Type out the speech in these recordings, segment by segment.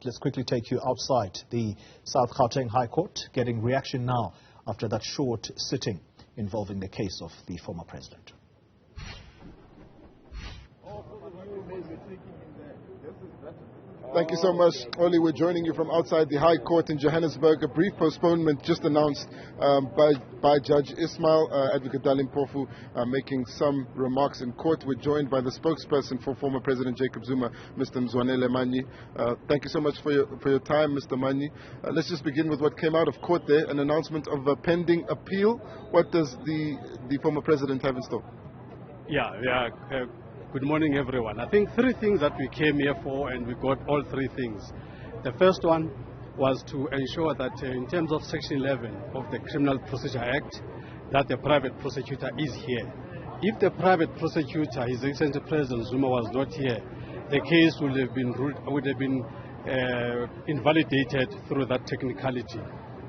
let's quickly take you outside the South Gauteng High Court, getting reaction now after that short sitting involving the case of the former president. Thank you so much, Oli. We're joining you from outside the High Court in Johannesburg. A brief postponement just announced by Judge Ismail, Advocate Dalim Pofu, making some remarks in court. We're joined by the spokesperson for former President Jacob Zuma, Mr. Mzwanele Manyi. Thank you so much for your time, Mr. Manyi. Let's just begin with what came out of court there, an announcement of a pending appeal. What does the former president have in store? Good morning, everyone. I think three things that we came here for, and we got all three things. The first one was to ensure that in terms of Section 11 of the Criminal Procedure Act, that the private prosecutor is here. If the private prosecutor, His Excellency President Zuma, was not here, the case would have been invalidated through that technicality.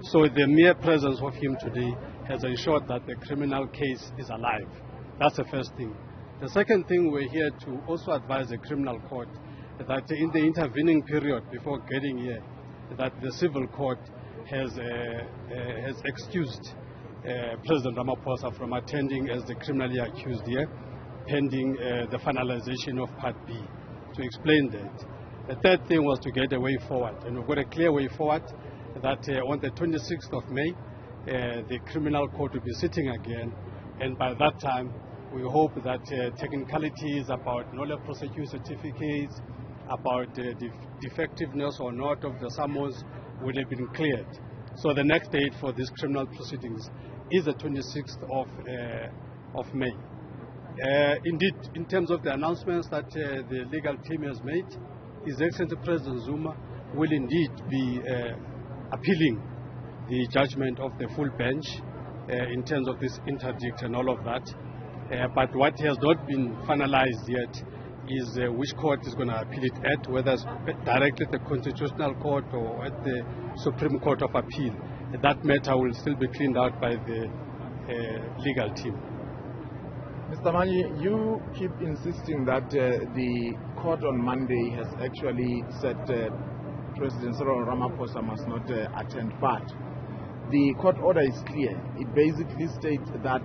So the mere presence of him today has ensured that the criminal case is alive. That's the first thing. The second thing, we're here to also advise the criminal court that in the intervening period before getting here, that the civil court has excused President Ramaphosa from attending as the criminally accused here, pending the finalization of Part B. To explain that. The third thing was to get a way forward, and we've got a clear way forward that on the 26th of May, the criminal court will be sitting again, and by that time, we hope that technicalities about nolle prosequi certificates, about defectiveness or not of the summons will have been cleared. So the next date for these criminal proceedings is the 26th of May. Indeed, in terms of the announcements that the legal team has made, His Excellency President Zuma will indeed be appealing the judgment of the full bench in terms of this interdict and all of that. But what has not been finalized yet is which court is going to appeal it at, whether it's directly at the Constitutional Court or at the Supreme Court of Appeal. That matter will still be cleaned out by the legal team. Mr. Manyi, you keep insisting that the court on Monday has actually said President Cyril Ramaphosa must not attend, but the court order is clear. It basically states that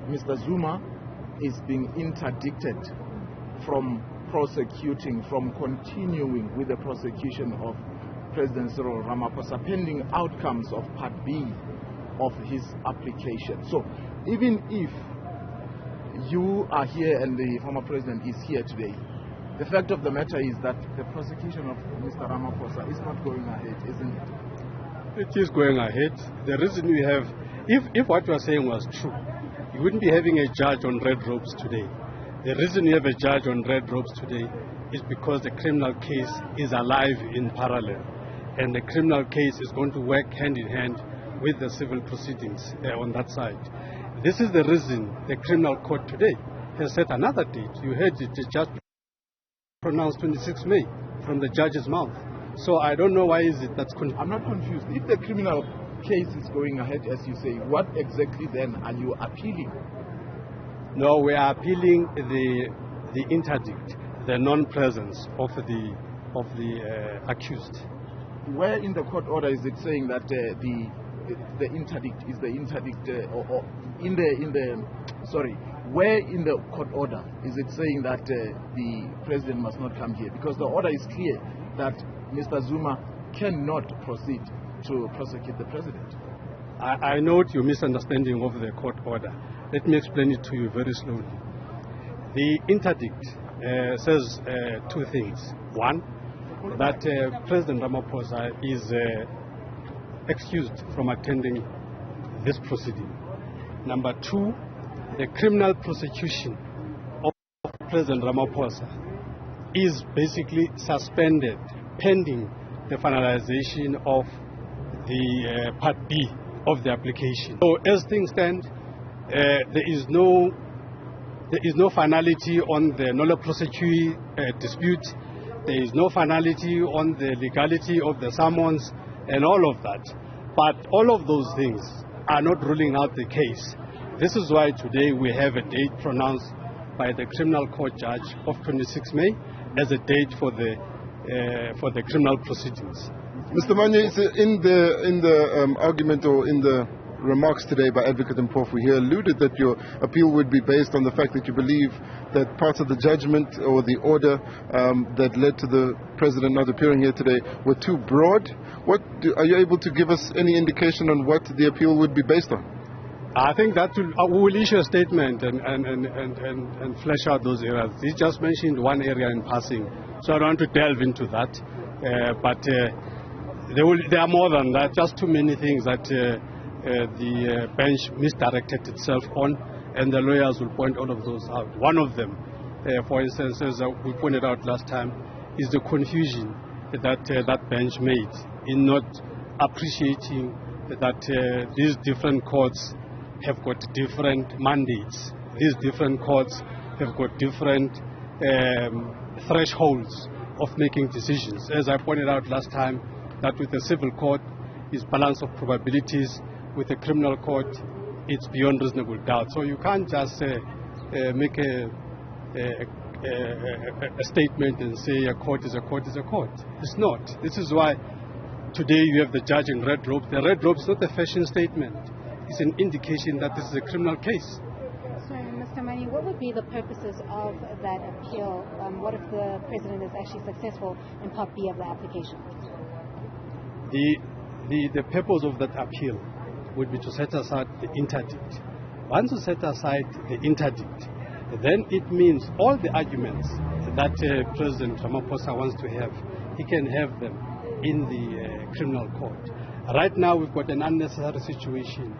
Mr. Zuma is being interdicted from prosecuting, from continuing with the prosecution of President Cyril Ramaphosa pending outcomes of Part B of his application. So even if you are here and the former president is here today, the fact of the matter is that the prosecution of Mr. Ramaphosa is not going ahead, isn't it? It is going ahead. The reason we have, if what you are saying was true, you wouldn't be having a judge on red robes today. The reason you have a judge on red robes today is because the criminal case is alive in parallel. And the criminal case is going to work hand in hand with the civil proceedings on that side. This is the reason the criminal court today has set another date. You heard it just pronounced 26 May from the judge's mouth. So I don't know why is it that's confused. I'm not confused. If the criminal case is going ahead, as you say, what exactly then are you appealing? No, we are appealing the interdict, the non-presence of the accused. Where in the court order is it saying that the interdict is the interdict, where in the court order is it saying that the president must not come here? Because the order is clear that Mr. Zuma cannot proceed to prosecute the president. I note your misunderstanding of the court order. Let me explain it to you very slowly. The interdict says two things. One, that President Ramaphosa is excused from attending this proceeding. Number two, the criminal prosecution of President Ramaphosa is basically suspended pending the finalization of the Part B of the application. So as things stand, there is no finality on the nolle prosequi dispute. There is no finality on the legality of the summons and all of that. But all of those things are not ruling out the case. This is why today we have a date pronounced by the criminal court judge of 26 May as a date for the for the criminal proceedings. Mr. Manyi, in the argument or in the remarks today by Advocate Mpofu, he alluded that your appeal would be based on the fact that you believe that parts of the judgment or the order that led to the president not appearing here today were too broad. Are you able to give us any indication on what the appeal would be based on? I think that we will issue a statement and flesh out those areas. He just mentioned one area in passing, so I don't want to delve into that. But there are more than that, just too many things that the bench misdirected itself on, and the lawyers will point all of those out. One of them, for instance, as we pointed out last time, is the confusion that that bench made in not appreciating that these different courts have got different mandates. These different courts have got different thresholds of making decisions. As I pointed out last time, that with the civil court is balance of probabilities, with the criminal court it's beyond reasonable doubt. So you can't just make a statement and say a court is a court is a court. It's not. This is why today you have the judge in red robe. The red robe is not a fashion statement. It's an indication that this is a criminal case. So, Mr. Manyi, what would be the purposes of that appeal? What if the president is actually successful in Part B of the application? The purpose of that appeal would be to set aside the interdict. Once you set aside the interdict, then it means all the arguments that President Ramaphosa wants to have, he can have them in the criminal court. Right now we've got an unnecessary situation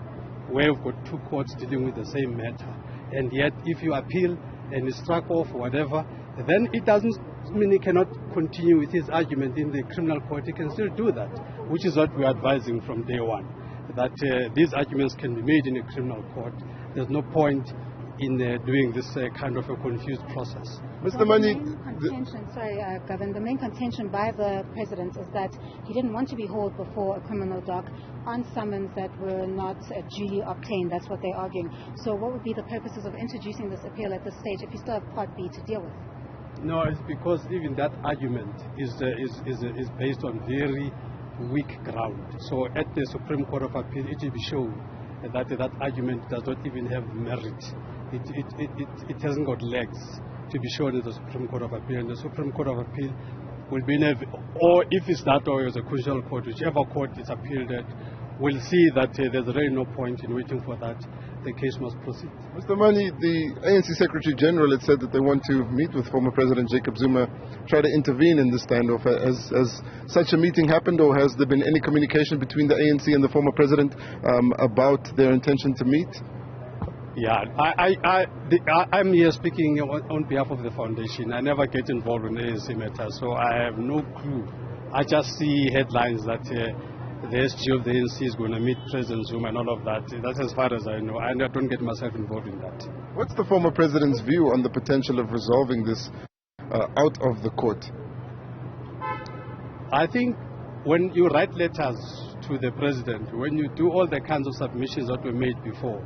where we've got two courts dealing with the same matter, and yet if you appeal and it's struck off or whatever, then it doesn't mean he cannot continue with his argument in the criminal court. He can still do that, which is what we're advising from day one, that these arguments can be made in a criminal court. There's no point in doing this kind of a confused process. Mr. Manyi, the main contention by the president is that he didn't want to be hauled before a criminal dock on summons that were not duly obtained. That's what they're arguing. So what would be the purposes of introducing this appeal at this stage if you still have Part B to deal with? No, it's because even that argument is based on very weak ground. So at the Supreme Court of Appeal, it will be shown that that argument does not even have merit. It hasn't got legs to be shown at the Supreme Court of Appeal. And the Supreme Court of Appeal will be, or if it's that or it's a constitutional court, whichever court it's appealed at, will see that there's really no point in waiting for that. The case must proceed. Mr. Manyi, the ANC Secretary General had said that they want to meet with former President Jacob Zuma, try to intervene in this standoff. Has such a meeting happened, or has there been any communication between the ANC and the former president about their intention to meet? Yeah, I'm here speaking on behalf of the foundation. I never get involved in ANC matters, so I have no clue. I just see headlines that the SG of the ANC is going to meet President Zuma and all of that. That's as far as I know, and I don't get myself involved in that. What's the former president's view on the potential of resolving this out of the court? I think when you write letters to the president, when you do all the kinds of submissions that were made before,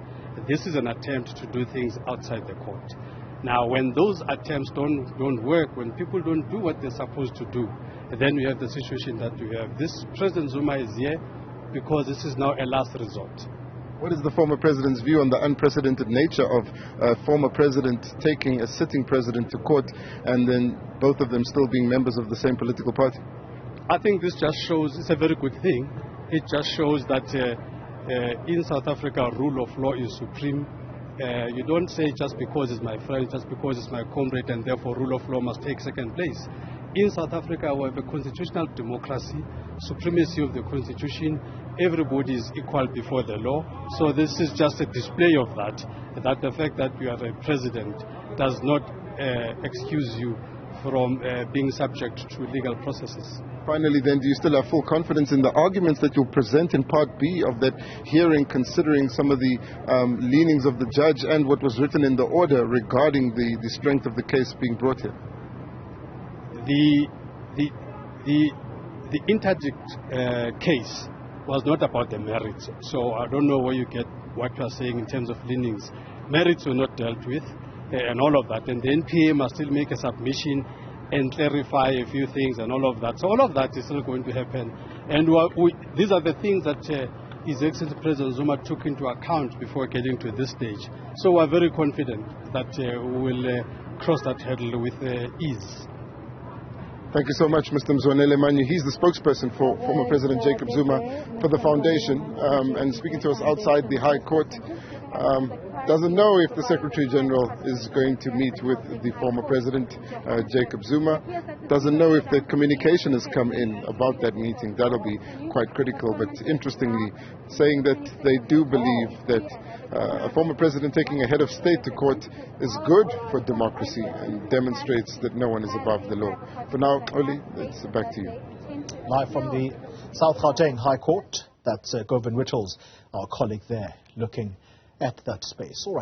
this is an attempt to do things outside the court. Now, when those attempts don't work, when people don't do what they're supposed to do, then we have the situation that we have. This President Zuma is here because this is now a last resort. What is the former president's view on the unprecedented nature of a former president taking a sitting president to court and then both of them still being members of the same political party? I think this just shows, it's a very good thing. It just shows that in South Africa, rule of law is supreme. You don't say just because it's my friend, just because it's my comrade, and therefore rule of law must take second place. In South Africa, we have a constitutional democracy, supremacy of the constitution. Everybody is equal before the law. So this is just a display of that the fact that you are a president does not excuse you from being subject to legal processes. Finally, then, do you still have full confidence in the arguments that you'll present in Part B of that hearing, considering some of the leanings of the judge and what was written in the order regarding the strength of the case being brought here? The interdict case was not about the merits, so I don't know where you get what you are saying in terms of leanings. Merits were not dealt with and all of that, and the NPA must still make a submission and clarify a few things and all of that. So all of that is still going to happen. And these are the things that His Excellency President Zuma took into account before getting to this stage. So we're very confident that we will cross that hurdle with ease. Thank you so much, Mr. Mzwanele Manyi. He's the spokesperson for former President Jacob Zuma for the foundation, and speaking to us outside the High Court. Doesn't know if the Secretary General is going to meet with the former President, Jacob Zuma. Doesn't know if the communication has come in about that meeting. That'll be quite critical. But interestingly, saying that they do believe that a former president taking a head of state to court is good for democracy and demonstrates that no one is above the law. For now, Oli, it's back to you. Live from the South Gauteng High Court, that's Govan Whittles, our colleague there, looking at that space. All right.